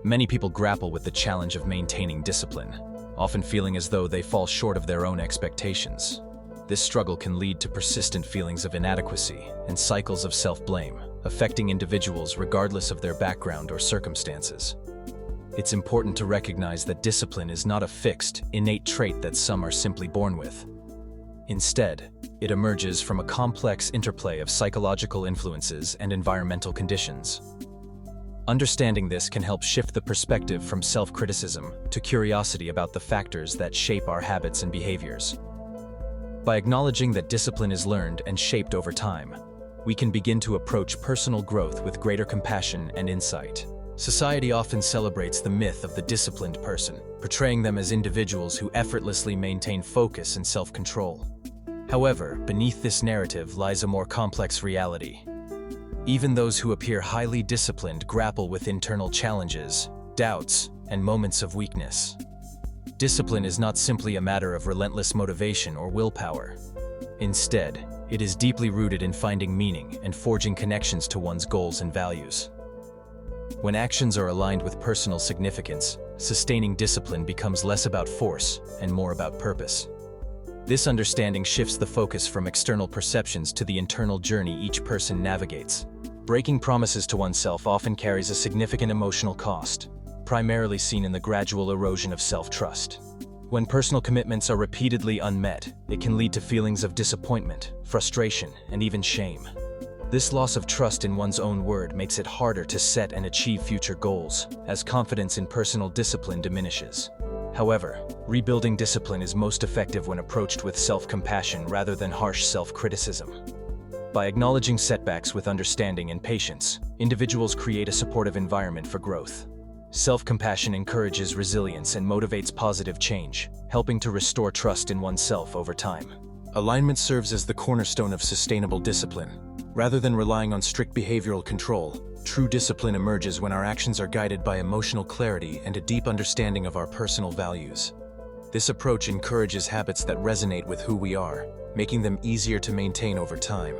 Many people grapple with the challenge of maintaining discipline, often feeling as though they fall short of their own expectations. This struggle can lead to persistent feelings of inadequacy and cycles of self-blame, affecting individuals regardless of their background or circumstances. It's important to recognize that discipline is not a fixed, innate trait that some are simply born with. Instead, it emerges from a complex interplay of psychological influences and environmental conditions. Understanding this can help shift the perspective from self-criticism to curiosity about the factors that shape our habits and behaviors. By acknowledging that discipline is learned and shaped over time, we can begin to approach personal growth with greater compassion and insight. Society often celebrates the myth of the disciplined person, portraying them as individuals who effortlessly maintain focus and self-control. However, beneath this narrative lies a more complex reality. Even those who appear highly disciplined grapple with internal challenges, doubts, and moments of weakness. Discipline is not simply a matter of relentless motivation or willpower. Instead, it is deeply rooted in finding meaning and forging connections to one's goals and values. When actions are aligned with personal significance, sustaining discipline becomes less about force and more about purpose. This understanding shifts the focus from external perceptions to the internal journey each person navigates. Breaking promises to oneself often carries a significant emotional cost, primarily seen in the gradual erosion of self-trust. When personal commitments are repeatedly unmet, it can lead to feelings of disappointment, frustration, and even shame. This loss of trust in one's own word makes it harder to set and achieve future goals, as confidence in personal discipline diminishes. However, rebuilding discipline is most effective when approached with self-compassion rather than harsh self-criticism. By acknowledging setbacks with understanding and patience, individuals create a supportive environment for growth. Self-compassion encourages resilience and motivates positive change, helping to restore trust in oneself over time. Alignment serves as the cornerstone of sustainable discipline. Rather than relying on strict behavioral control, true discipline emerges when our actions are guided by emotional clarity and a deep understanding of our personal values. This approach encourages habits that resonate with who we are, making them easier to maintain over time.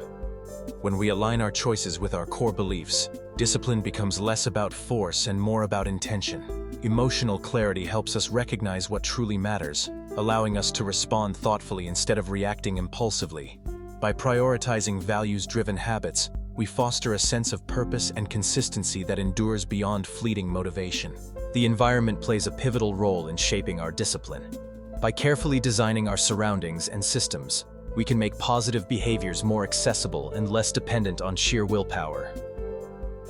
When we align our choices with our core beliefs, discipline becomes less about force and more about intention. Emotional clarity helps us recognize what truly matters, allowing us to respond thoughtfully instead of reacting impulsively. By prioritizing values-driven habits, we foster a sense of purpose and consistency that endures beyond fleeting motivation. The environment plays a pivotal role in shaping our discipline. By carefully designing our surroundings and systems, we can make positive behaviors more accessible and less dependent on sheer willpower.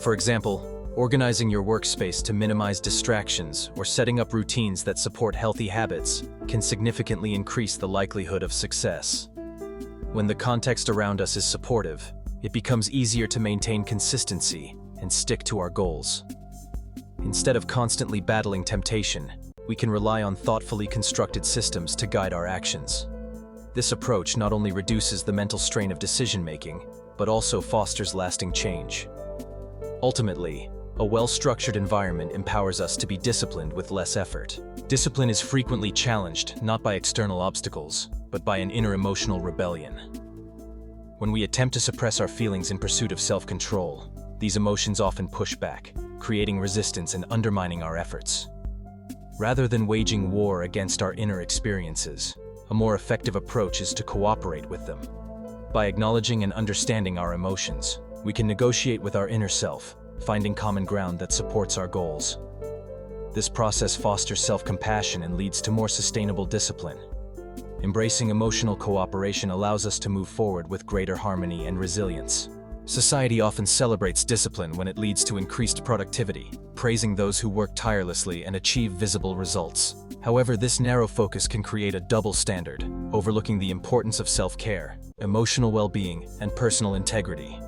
For example, organizing your workspace to minimize distractions or setting up routines that support healthy habits can significantly increase the likelihood of success. When the context around us is supportive, it becomes easier to maintain consistency and stick to our goals. Instead of constantly battling temptation, we can rely on thoughtfully constructed systems to guide our actions. This approach not only reduces the mental strain of decision-making, but also fosters lasting change. Ultimately, a well-structured environment empowers us to be disciplined with less effort. Discipline is frequently challenged not by external obstacles, but by an inner emotional rebellion. When we attempt to suppress our feelings in pursuit of self-control, these emotions often push back, creating resistance and undermining our efforts. Rather than waging war against our inner experiences, a more effective approach is to cooperate with them. By acknowledging and understanding our emotions, we can negotiate with our inner self, finding common ground that supports our goals. This process fosters self-compassion and leads to more sustainable discipline. Embracing emotional cooperation allows us to move forward with greater harmony and resilience. Society often celebrates discipline when it leads to increased productivity, praising those who work tirelessly and achieve visible results. However, this narrow focus can create a double standard, overlooking the importance of self-care, emotional well-being, and personal integrity.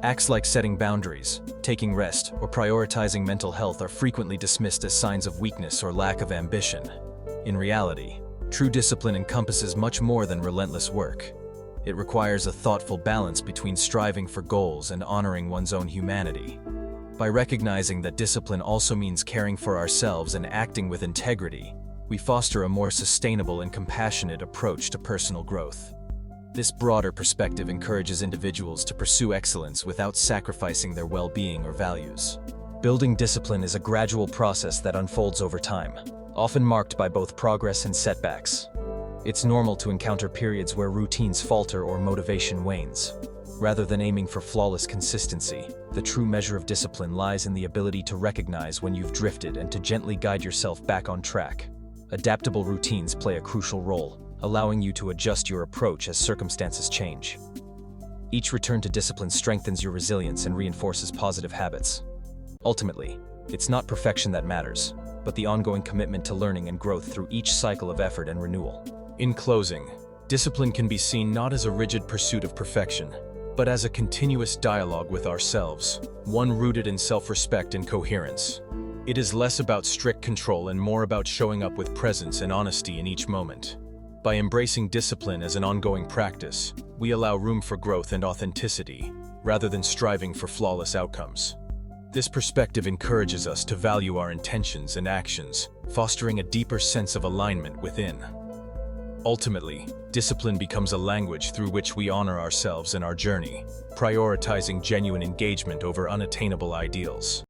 Acts like setting boundaries, taking rest, or prioritizing mental health are frequently dismissed as signs of weakness or lack of ambition. In reality, true discipline encompasses much more than relentless work. It requires a thoughtful balance between striving for goals and honoring one's own humanity. By recognizing that discipline also means caring for ourselves and acting with integrity, we foster a more sustainable and compassionate approach to personal growth. This broader perspective encourages individuals to pursue excellence without sacrificing their well-being or values. Building discipline is a gradual process that unfolds over time, often marked by both progress and setbacks. It's normal to encounter periods where routines falter or motivation wanes. Rather than aiming for flawless consistency, the true measure of discipline lies in the ability to recognize when you've drifted and to gently guide yourself back on track. Adaptable routines play a crucial role, allowing you to adjust your approach as circumstances change. Each return to discipline strengthens your resilience and reinforces positive habits. Ultimately, it's not perfection that matters, but the ongoing commitment to learning and growth through each cycle of effort and renewal. In closing, discipline can be seen not as a rigid pursuit of perfection, but as a continuous dialogue with ourselves, one rooted in self-respect and coherence. It is less about strict control and more about showing up with presence and honesty in each moment. By embracing discipline as an ongoing practice, we allow room for growth and authenticity, rather than striving for flawless outcomes. This perspective encourages us to value our intentions and actions, fostering a deeper sense of alignment within. Ultimately, discipline becomes a language through which we honor ourselves and our journey, prioritizing genuine engagement over unattainable ideals.